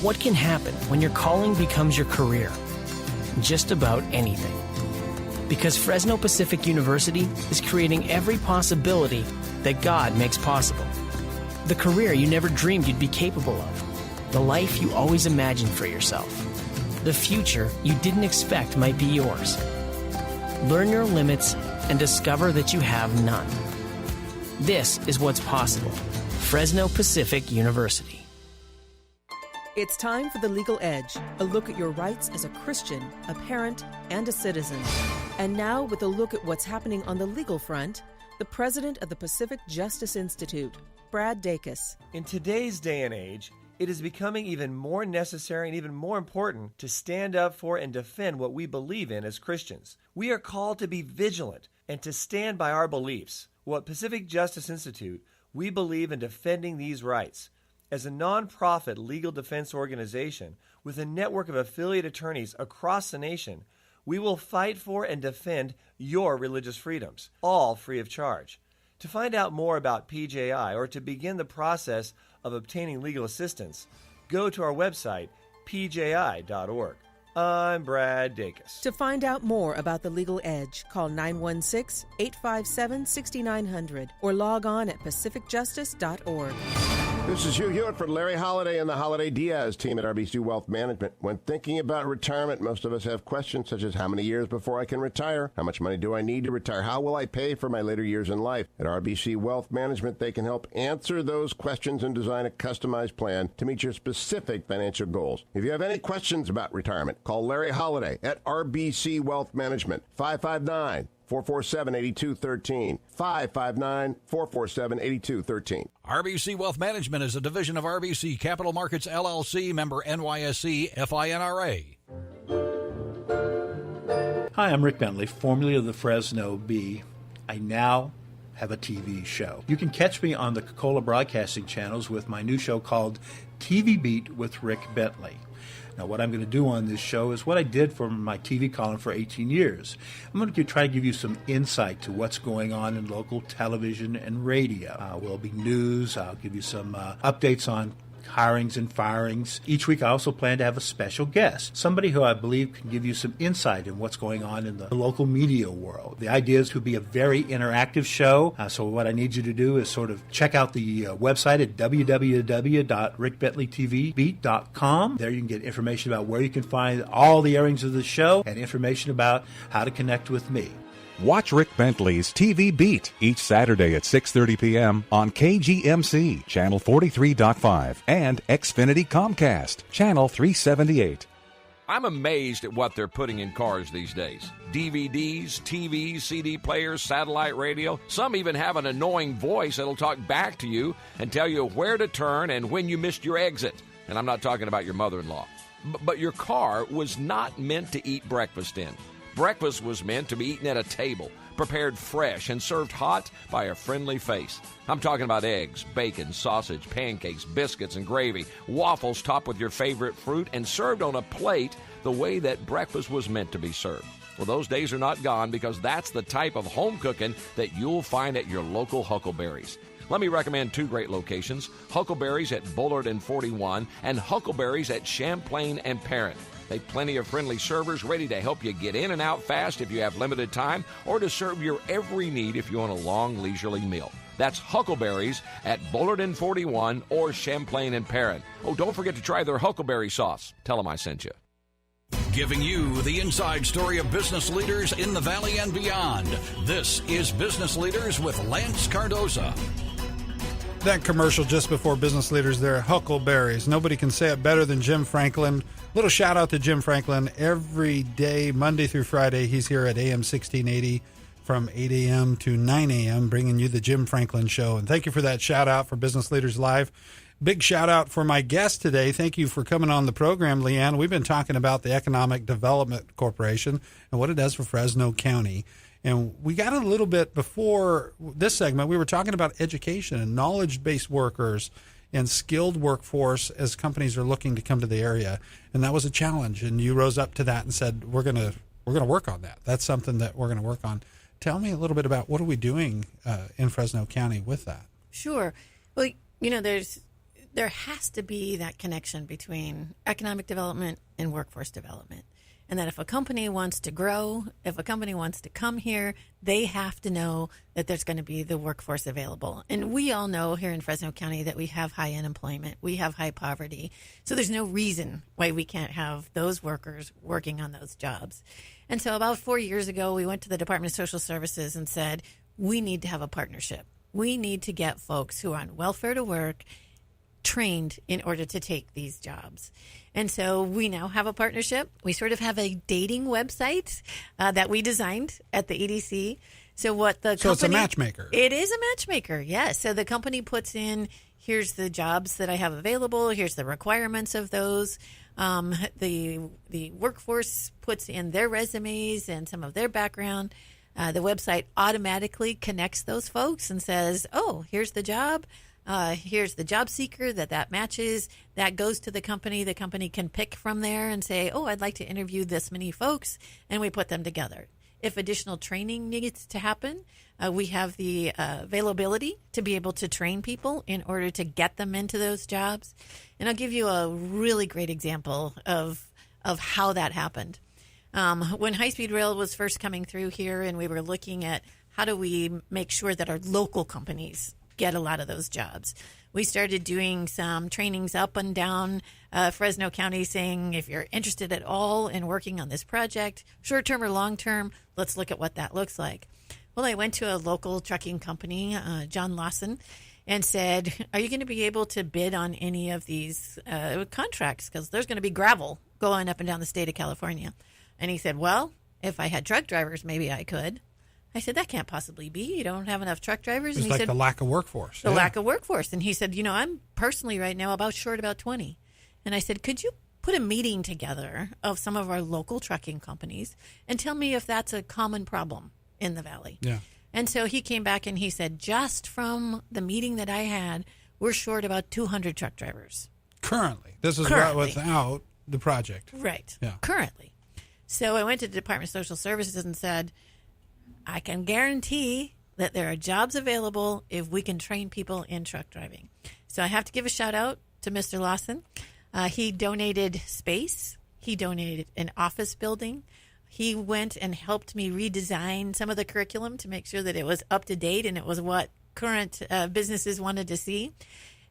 What can happen when your calling becomes your career? Just about anything. Because Fresno Pacific University is creating every possibility that God makes possible. The career you never dreamed you'd be capable of. The life you always imagined for yourself. The future you didn't expect might be yours. Learn your limits and discover that you have none. This is what's possible. Fresno Pacific University. It's time for The Legal Edge, a look at your rights as a Christian, a parent, and a citizen. And now, with a look at what's happening on the legal front, the president of the Pacific Justice Institute, Brad Dacus. In today's day and age, it is becoming even more necessary and even more important to stand up for and defend what we believe in as Christians. We are called to be vigilant and to stand by our beliefs. Well, at Pacific Justice Institute, we believe in defending these rights. As a nonprofit legal defense organization with a network of affiliate attorneys across the nation, we will fight for and defend your religious freedoms, all free of charge. To find out more about PJI or to begin the process of obtaining legal assistance, go to our website, pji.org. I'm Brad Dacus. To find out more about The Legal Edge, call 916-857-6900 or log on at pacificjustice.org. This is Hugh Hewitt for Larry Holiday and the Holiday Diaz team at RBC Wealth Management. When thinking about retirement, most of us have questions such as how many years before I can retire? How much money do I need to retire? How will I pay for my later years in life? At RBC Wealth Management, they can help answer those questions and design a customized plan to meet your specific financial goals. If you have any questions about retirement, call Larry Holiday at RBC Wealth Management, 559-447-8213, 559-447-8213. RBC Wealth Management is a division of RBC Capital Markets, LLC, member NYSE, FINRA. Hi, I'm Rick Bentley, formerly of the Fresno Bee. I now have a TV show. You can catch me on the Coca-Cola Broadcasting channels with my new show called TV Beat with Rick Bentley. Now, what I'm going to do on this show is what I did for my TV column for 18 years. I'm going to try to give you some insight to what's going on in local television and radio. Will be news. I'll give you some updates on hirings and firings. Each week I also plan to have a special guest, somebody who I believe can give you some insight in what's going on in the local media world. The idea is to be a very interactive show, so what I need you to do is sort of check out the website at www.rickbentleytvbeat.com. There you can get information about where you can find all the airings of the show and information about how to connect with me. Watch Rick Bentley's TV Beat each Saturday at 6:30 p.m. on KGMC, Channel 43.5, and Xfinity Comcast, Channel 378. I'm amazed at what they're putting in cars these days. DVDs, TVs, CD players, satellite radio. Some even have an annoying voice that'll talk back to you and tell you where to turn and when you missed your exit. And I'm not talking about your mother-in-law. But your car was not meant to eat breakfast in. Breakfast was meant to be eaten at a table. prepared fresh and served hot by a friendly face. I'm talking about eggs, bacon, sausage, pancakes, biscuits, and gravy, waffles topped with your favorite fruit, and served on a plate the way that breakfast was meant to be served. Well, those days are not gone, because that's the type of home cooking that you'll find at your local Huckleberry's. Let me recommend 2 great locations, Huckleberry's at Bullard and 41 and Huckleberry's at Champlain and Parent. They've plenty of friendly servers ready to help you get in and out fast if you have limited time, or to serve your every need if you want a long, leisurely meal. That's Huckleberry's at Bullard and 41 or Champlain and Parent. Oh, don't forget to try their Huckleberry sauce. Tell them I sent you. Giving you the inside story of business leaders in the Valley and beyond. This is Business Leaders with Lance Cardoza. That commercial just before Business Leaders there, Huckleberry's. Nobody can say it better than Jim Franklin. Little shout out to Jim Franklin. Every day, Monday through Friday, he's here at AM 1680 from 8 a.m. to 9 a.m., bringing you the Jim Franklin Show. And thank you for that shout out for Business Leaders Live. Big shout out for my guest today. Thank you for coming on the program, Leanne. We've been talking about the Economic Development Corporation and what it does for Fresno County. And we got a little bit before this segment, we were talking about education and knowledge-based workers and skilled workforce as companies are looking to come to the area. And that was a challenge. And you rose up to that and said, we're going to work on that. That's something that we're going to work on. Tell me a little bit about what are we doing in Fresno County with that? Sure. Well, there has to be that connection between economic development and workforce development. And that if a company wants to grow, if a company wants to come here, they have to know that there's going to be the workforce available. And we all know here in Fresno County that we have high unemployment, we have high poverty. So there's no reason why we can't have those workers working on those jobs. And so about 4 years ago, we went to the Department of Social Services and said, we need to have a partnership. We need to get folks who are on welfare to work trained in order to take these jobs. And so we now have a partnership. We sort of have a dating website that we designed at the EDC. So it's a matchmaker. It is a matchmaker, yes. So the company puts in, here's the jobs that I have available, here's the requirements of those. The workforce puts in their resumes and some of their background. The website automatically connects those folks and says, oh, here's the job. Here's the job seeker that matches. That goes to the company. The company can pick from there and say, oh, I'd like to interview this many folks, and we put them together. If additional training needs to happen, we have the availability to be able to train people in order to get them into those jobs. And I'll give you a really great example of how that happened. When high-speed rail was first coming through here, and we were looking at how do we make sure that our local companies get a lot of those jobs, we started doing some trainings up and down Fresno County saying, if you're interested at all in working on this project, short-term or long-term, let's look at what that looks like. Well, I went to a local trucking company, John Lawson, and said, are you going to be able to bid on any of these contracts? Because there's going to be gravel going up and down the state of California. And he said, well, if I had truck drivers, maybe I could. I said, that can't possibly be. You don't have enough truck drivers. It's and he like said, the lack of workforce. The lack of workforce. And he said, I'm personally right now short about 20. And I said, could you put a meeting together of some of our local trucking companies and tell me if that's a common problem in the Valley? Yeah. And so he came back and he said, just from the meeting that I had, we're short about 200 truck drivers. Currently. This is without the project. Right. Yeah. Currently. So I went to the Department of Social Services and said, I can guarantee that there are jobs available if we can train people in truck driving. So I have to give a shout out to Mr. Lawson. He donated space. He donated an office building. He went and helped me redesign some of the curriculum to make sure that it was up to date and it was what current businesses wanted to see.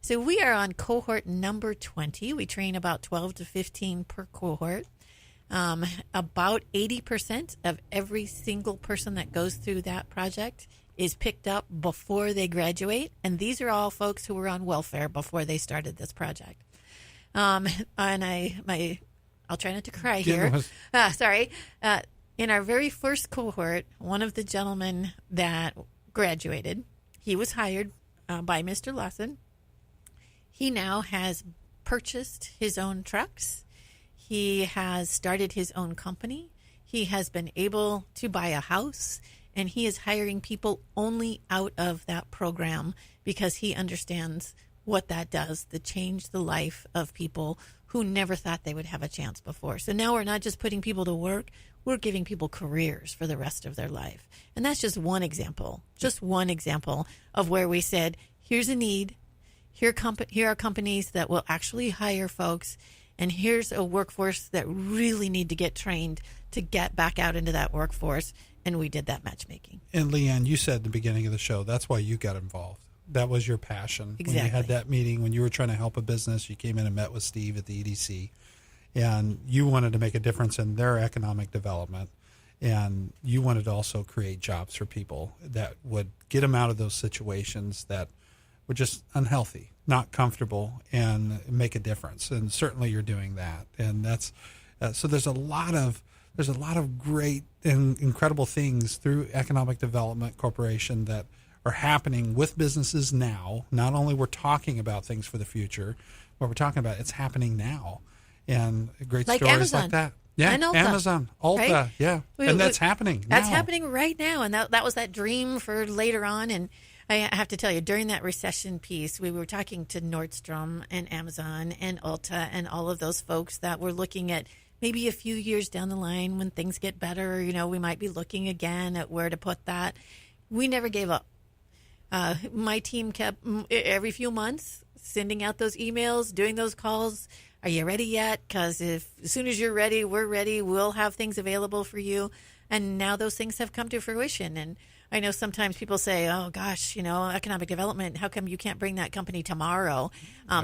So we are on cohort number 20. We train about 12 to 15 per cohort. About 80% of every single person that goes through that project is picked up before they graduate. And these are all folks who were on welfare before they started this project. And I'll try not to cry here. Sorry. In our very first cohort, one of the gentlemen that graduated, he was hired by Mr. Lawson. He now has purchased his own trucks. He has started his own company. He has been able to buy a house, and he is hiring people only out of that program because he understands what that does, to change the life of people who never thought they would have a chance before. So now we're not just putting people to work, we're giving people careers for the rest of their life. And that's just one example of where we said, here's a need, here are companies that will actually hire folks, and here's a workforce that really need to get trained to get back out into that workforce. And we did that matchmaking. And Leanne, you said at the beginning of the show, that's why you got involved. That was your passion. Exactly. When you had that meeting, when you were trying to help a business, you came in and met with Steve at the EDC, and you wanted to make a difference in their economic development, and you wanted to also create jobs for people that would get them out of those situations that were just unhealthy, not comfortable, and make a difference. And certainly you're doing that. And that's so there's a lot of great and incredible things through Economic Development Corporation that are happening with businesses now. Not only we're talking about things for the future, but we're talking about it's happening now. And great like stories Amazon. like that. Yeah, and Ulta, Amazon, Ulta, right? yeah. And that's happening now. That's happening right now. And that was that dream for later on. And I have to tell you, during that recession piece, we were talking to Nordstrom and Amazon and Ulta and all of those folks that were looking at maybe a few years down the line when things get better, we might be looking again at where to put that. We never gave up. My team kept every few months sending out those emails, doing those calls. Are you ready yet? Because as soon as you're ready, we're ready. We'll have things available for you. And now those things have come to fruition. And I know sometimes people say, oh, gosh, economic development, how come you can't bring that company tomorrow?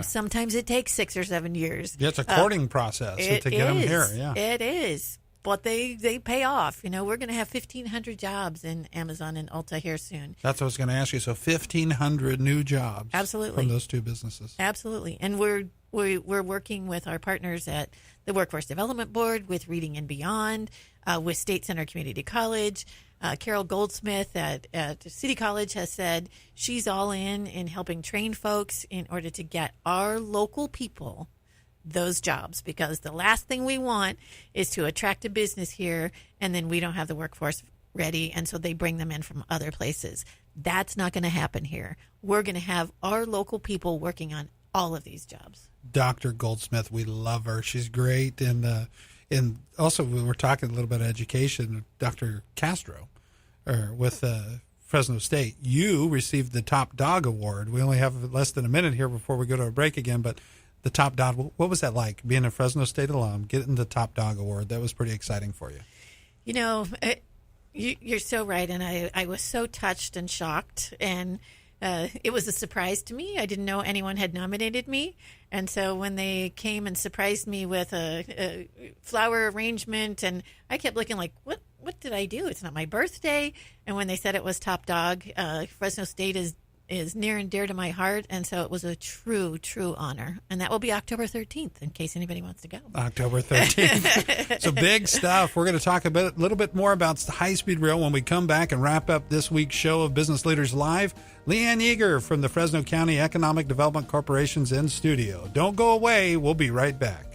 Sometimes it takes 6 or 7 years. Yeah, it's a courting process to get them here. Yeah, it is. But they pay off. We're going to have 1,500 jobs in Amazon and Ulta here soon. That's what I was going to ask you. So 1,500 new jobs. Absolutely. From those two businesses. Absolutely. And we're working with our partners at the Workforce Development Board, with Reading and Beyond, with State Center Community College. Carol Goldsmith at City College has said she's all in helping train folks in order to get our local people those jobs, because the last thing we want is to attract a business here and then we don't have the workforce ready, and so they bring them in from other places. That's not going to happen here. We're going to have our local people working on all of these jobs. Dr. Goldsmith, we love her. She's great. And also we were talking a little bit of education. Dr. Castro with Fresno State, you received the Top Dog Award. We only have less than a minute here before we go to a break again, but the Top Dog, what was that like, being a Fresno State alum, getting the Top Dog Award? That was pretty exciting for you. You're so right, and I was so touched and shocked, and it was a surprise to me. I didn't know anyone had nominated me, and so when they came and surprised me with a flower arrangement, and I kept looking like, what did I do? It's not my birthday. And when they said it was Top Dog, Fresno State is near and dear to my heart, and so it was a true honor. And that will be October 13th, in case anybody wants to go. October 13th. So big stuff. We're going to talk a little bit more about the high-speed rail when we come back and wrap up this week's show of Business Leaders Live. Leanne Yeager from the Fresno County Economic Development Corporation's in studio. Don't go away. We'll be right back.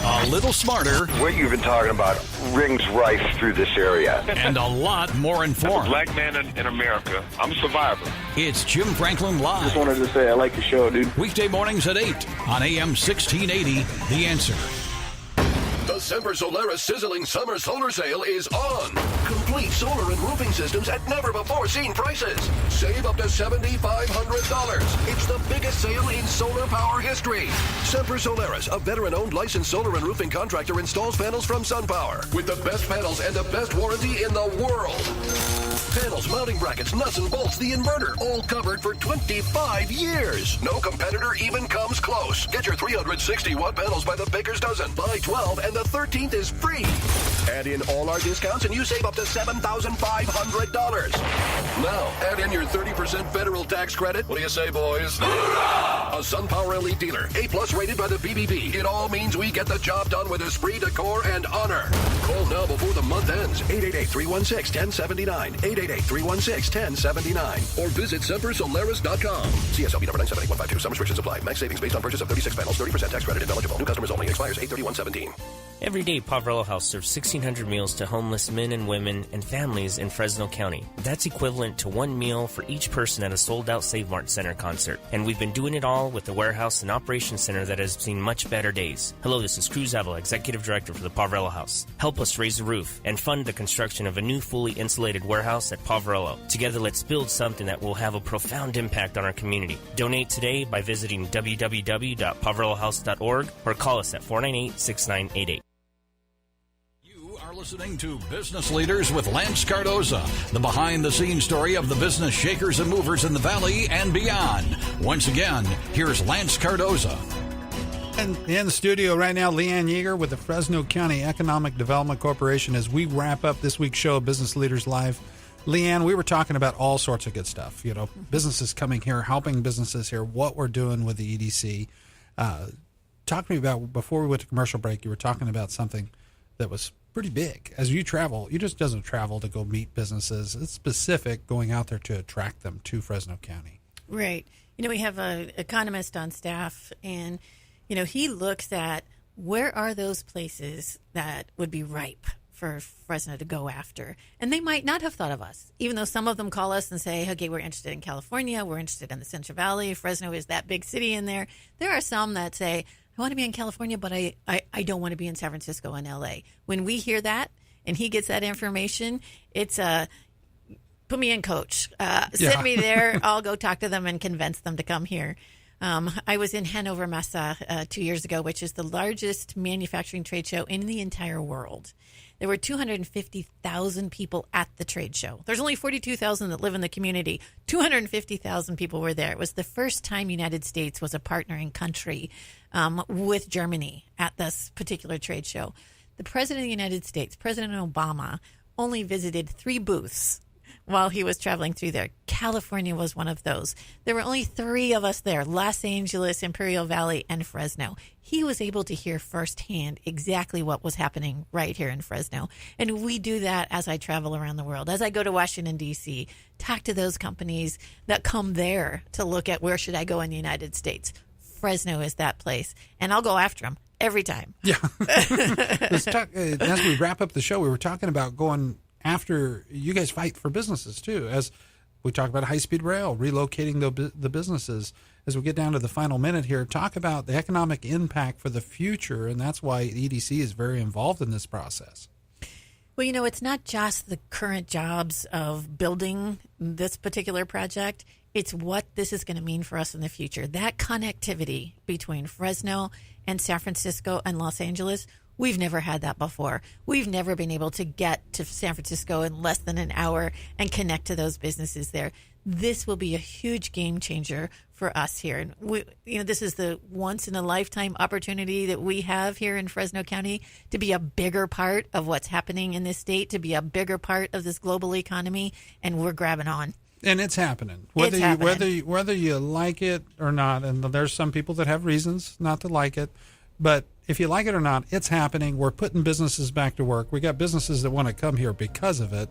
A little smarter. What you've been talking about rings rife through this area. And a lot more informed. As a black man in America, I'm a survivor. It's Jim Franklin Live. Just wanted to say I like the show, dude. Weekday mornings at 8 on AM 1680, The Answer. The Semper Solaris Sizzling Summer Solar Sale is on. Complete solar and roofing systems at never-before-seen prices. Save up to $7,500. It's the biggest sale in solar power history. Semper Solaris, a veteran-owned licensed solar and roofing contractor, installs panels from SunPower with the best panels and the best warranty in the world. Panels, mounting brackets, nuts and bolts, the inverter, all covered for 25 years. No competitor even comes close. Get your 360-watt panels by the baker's dozen. Buy 12 and the 13th is free. Add in all our discounts and you save up to $7,500. Now, add in your 30% federal tax credit. What do you say, boys? Hoorah! A SunPower LE dealer, A+ rated by the BBB. It all means we get the job done with esprit de corps and honor. Call now before the month ends. 888-316-1079. 888-316-1079. Or visit SemperSolaris.com. CSLB number 978152. Some restrictions apply. Max savings based on purchase of 36 panels. 30% tax credit if eligible. New customers only. Expires 8/31/17. Every day, Poverello House serves 1,600 meals to homeless men and women and families in Fresno County. That's equivalent to one meal for each person at a sold-out Save Mart Center concert. And we've been doing it all with the warehouse and operations center that has seen much better days. Hello, this is Cruz Avila, Executive Director for the Poverello House. Help us raise the roof and fund the construction of a new fully insulated warehouse at Poverello. Together, let's build something that will have a profound impact on our community. Donate today by visiting www.poverellohouse.org or call us at 498-6988. Listening to Business Leaders with Lance Cardoza, the behind-the-scenes story of the business shakers and movers in the Valley and beyond. Once again, here's Lance Cardoza. And in the studio right now, Leanne Yeager with the Fresno County Economic Development Corporation as we wrap up this week's show of Business Leaders Live. Leanne, we were talking about all sorts of good stuff. You know, businesses coming here, helping businesses here, what we're doing with the EDC. Talk to me about, before we went to commercial break, you were talking about something that was pretty big. As you travel, you just doesn't travel to go meet businesses. It's specific going out there to attract them to Fresno County. Right. You know, we have an economist on staff, and, you know, he looks at where are those places that would be ripe for Fresno to go after. And they might not have thought of us, even though some of them call us and say, okay, we're interested in California, we're interested in the Central Valley, Fresno is that big city in there. There are some that say, I want to be in California, but I don't want to be in San Francisco and L.A. When we hear that and he gets that information, it's put me in, coach. Send me there. I'll go talk to them and convince them to come here. I was in Hannover Messe 2 years ago, which is the largest manufacturing trade show in the entire world. There were 250,000 people at the trade show. There's only 42,000 that live in the community. 250,000 people were there. It was the first time United States was a partnering country with Germany at this particular trade show. The President of the United States, President Obama, only visited 3 booths while he was traveling through there. California was one of those. There were only 3 of us there, Los Angeles, Imperial Valley, and Fresno. He was able to hear firsthand exactly what was happening right here in Fresno. And we do that as I travel around the world. As I go to Washington, D.C., talk to those companies that come there to look at where should I go in the United States. Fresno is that place. And I'll go after them every time. Yeah. As we wrap up the show, we were talking about going after, you guys fight for businesses too, as we talk about high-speed rail, relocating the businesses. As we get down to the final minute here, talk about the economic impact for the future, and that's why EDC is very involved in this process. Well, you know, it's not just the current jobs of building this particular project. It's what this is going to mean for us in the future. That connectivity between Fresno and San Francisco and Los Angeles, we've never had that before. We've never been able to get to San Francisco in less than an hour and connect to those businesses there. This will be a huge game changer for us here. And this is the once in a lifetime opportunity that we have here in Fresno County to be a bigger part of what's happening in this state, to be a bigger part of this global economy, and we're grabbing on. And it's happening. Whether you like it or not, and there's some people that have reasons not to like it, but if you like it or not, it's happening. We're putting businesses back to work. We got businesses that want to come here because of it.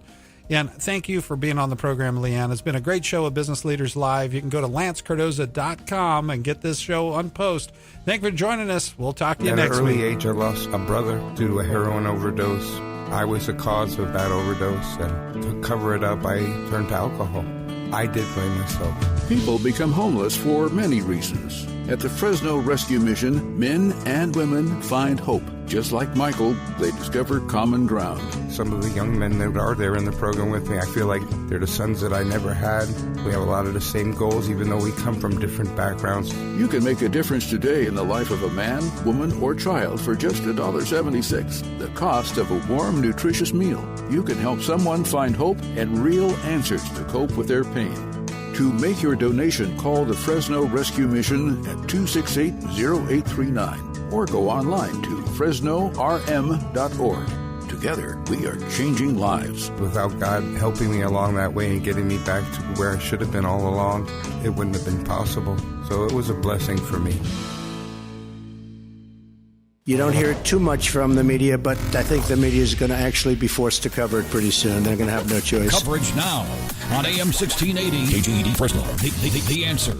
And thank you for being on the program, Leanne. It's been a great show of Business Leaders Live. You can go to lancecardoza.com and get this show on post. Thank you for joining us. We'll talk to you next week. At an early age, I lost a brother due to a heroin overdose. I was the cause of that overdose, and to cover it up, I turned to alcohol. I did blame myself. People become homeless for many reasons. At the Fresno Rescue Mission, men and women find hope. Just like Michael, they discover common ground. Some of the young men that are there in the program with me, I feel like they're the sons that I never had. We have a lot of the same goals, even though we come from different backgrounds. You can make a difference today in the life of a man, woman, or child for just $1.76, the cost of a warm, nutritious meal. You can help someone find hope and real answers to cope with their pain. To make your donation, call the Fresno Rescue Mission at 268-0839 or go online to fresnorm.org. Together, we are changing lives. Without God helping me along that way and getting me back to where I should have been all along, it wouldn't have been possible. So it was a blessing for me. You don't hear it too much from the media, but I think the media is going to actually be forced to cover it pretty soon. They're going to have no choice. Coverage now on AM 1680 KGED Fresno. The Answer.